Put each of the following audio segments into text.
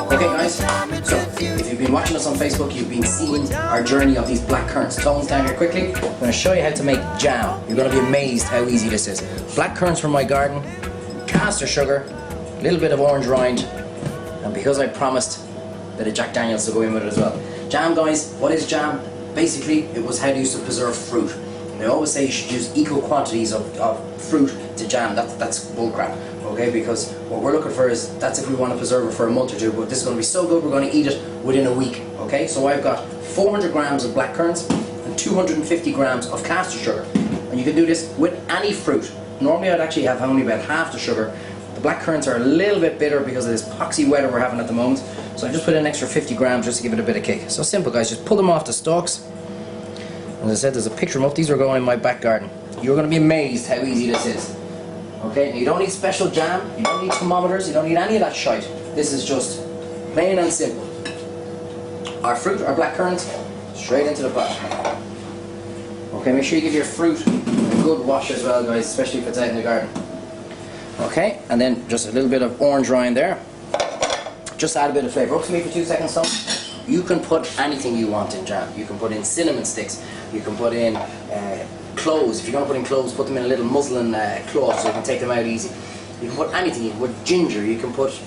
Okay guys, so if you've been watching us on Facebook, you've been seeing our journey of these black currants. Tones down here quickly. I'm going to show you how to make jam. You're going to be amazed how easy this is. Black currants from my garden, caster sugar, a little bit of orange rind, and because I promised a bit of Jack Daniels to go in with it as well. Jam guys, what is jam? Basically, it was how they used to preserve fruit. And they always say you should use equal quantities of fruit to jam. That's bullcrap. Okay, because what we're looking for is, that's if we want to preserve it for a month or two, but this is going to be so good we're going to eat it within a week. Okay, so I've got 400 grams of black currants and 250 grams of caster sugar. And you can do this with any fruit. Normally I'd actually have only about half the sugar. The black currants are a little bit bitter because of this poxy weather we're having at the moment. So I just put in an extra 50 grams just to give it a bit of kick. So simple guys, just pull them off the stalks. As I said, there's a picture of them up. These are going in my back garden. You're going to be amazed how easy this is. Okay, now you don't need special jam, you don't need thermometers, you don't need any of that shite. This is just plain and simple. Our fruit, our black currants, straight into the pot. Okay, make sure you give your fruit a good wash as well guys, especially if it's out in the garden. Okay, and then just a little bit of orange rind there. Just add a bit of flavour. Up to me for 2 seconds, Tom. You can put anything you want in jam. You can put in cinnamon sticks, you can put in cloves. If you're going to put in cloves, put them in a little muslin cloth so you can take them out easy. You can put anything. You can put ginger, you can put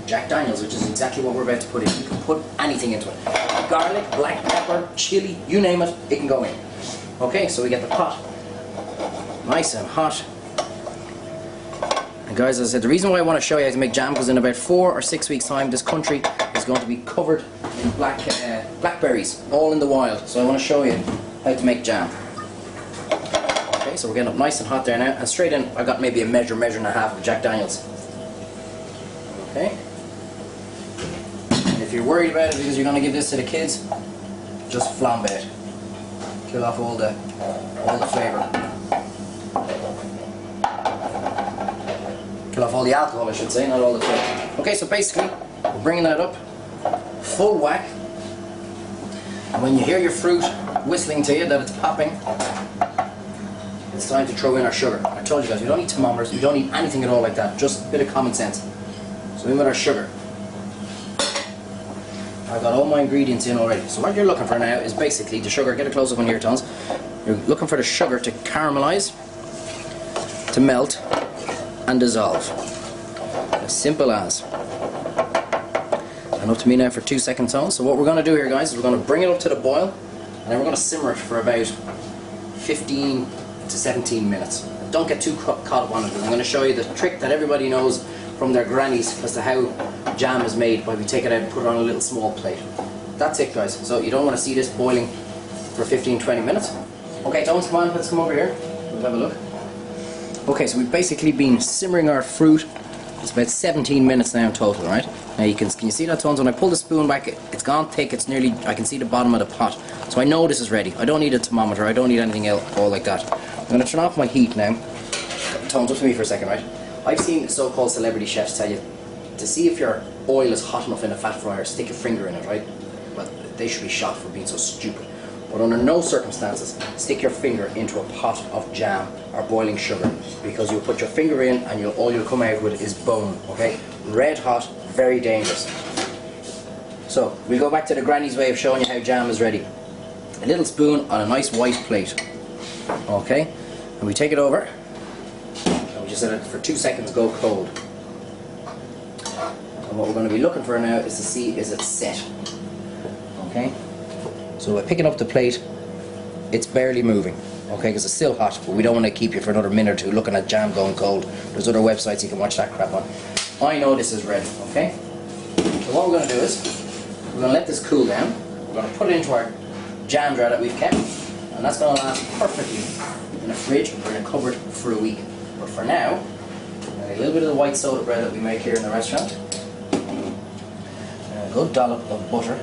Jack Daniels, which is exactly what we're about to put in. You can put anything into it. Garlic, black pepper, chili, you name it, it can go in. Okay, so we get the pot nice and hot. And guys, as I said, the reason why I want to show you how to make jam, because in about 4 or 6 weeks time this country is going to be covered in blackberries, all in the wild. So I want to show you how to make jam. Okay, so we're getting up nice and hot there now, and straight in I've got maybe a measure and a half of Jack Daniels. Okay, and if you're worried about it because you're going to give this to the kids, just flambe it. Kill off all the flavour. Kill off all the alcohol, I should say, not all the flavour. Okay, so basically we're bringing that up full whack, and when you hear your fruit whistling to you that it's popping, it's time to throw in our sugar. I told you guys, we don't need thermometers, we don't need anything at all like that, just a bit of common sense. So in with our sugar. I've got all my ingredients in already. So what you're looking for now is basically the sugar. Get a close up on your tones. You're looking for the sugar to caramelize, to melt and dissolve. As simple as. And up to me now for 2 seconds on. So what we're going to do here guys is we're going to bring it up to the boil, and then we're going to simmer it for about 15 to 17 minutes. Don't get too caught up on it, because I'm going to show you the trick that everybody knows from their grannies as to how jam is made, when we take it out and put it on a little small plate. That's it guys. So you don't want to see this boiling for 15-20 minutes. Okay Tones, come on, let's come over here. We'll have a look. Okay, so we've basically been simmering our fruit. It's about 17 minutes now in total, right? Now can you see that, Tones? When I pull the spoon back, it's gone thick, it's nearly, I can see the bottom of the pot. So I know this is ready. I don't need a thermometer, I don't need anything else all like that. I'm going to turn off my heat now. Tones, up to me for a second, right? I've seen so-called celebrity chefs tell you to see if your oil is hot enough in a fat fryer, stick your finger in it, right? Well, they should be shot for being so stupid. But under no circumstances stick your finger into a pot of jam or boiling sugar, because you'll put your finger in and all you'll come out with is bone, okay? Red hot, very dangerous. So we'll go back to the granny's way of showing you how jam is ready. A little spoon on a nice white plate, okay? And we take it over and we just let it for 2 seconds go cold. And what we're going to be looking for now is to see is it set, okay? So by picking up the plate, it's barely moving, okay, because it's still hot, but we don't want to keep you for another minute or two looking at jam going cold. There's other websites you can watch that crap on. I know this is ready, okay? So what we're going to do is, we're going to let this cool down. We're going to put it into our jam jar that we've kept, and that's going to last perfectly in a fridge or in a cupboard for a week. But for now, a little bit of the white soda bread that we make here in the restaurant, and a good dollop of butter.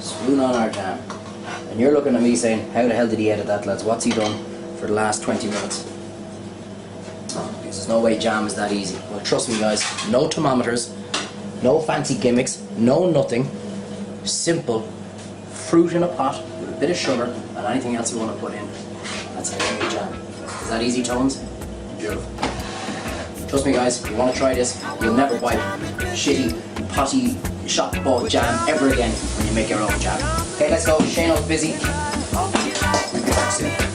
Spoon on our jam, and you're looking at me saying, how the hell did he edit that, lads? What's he done for the last 20 minutes? Because there's no way jam is that easy. Well, trust me guys, no thermometers, no fancy gimmicks, no nothing. Simple fruit in a pot with a bit of sugar and anything else you want to put in. That's how you make jam. Is that easy, Tones? Beautiful. Trust me guys, if you want to try this, you'll never buy shitty, potty, shop bought jam ever again when you make your own jam. Okay, let's go. Shane, busy. We'll be back soon.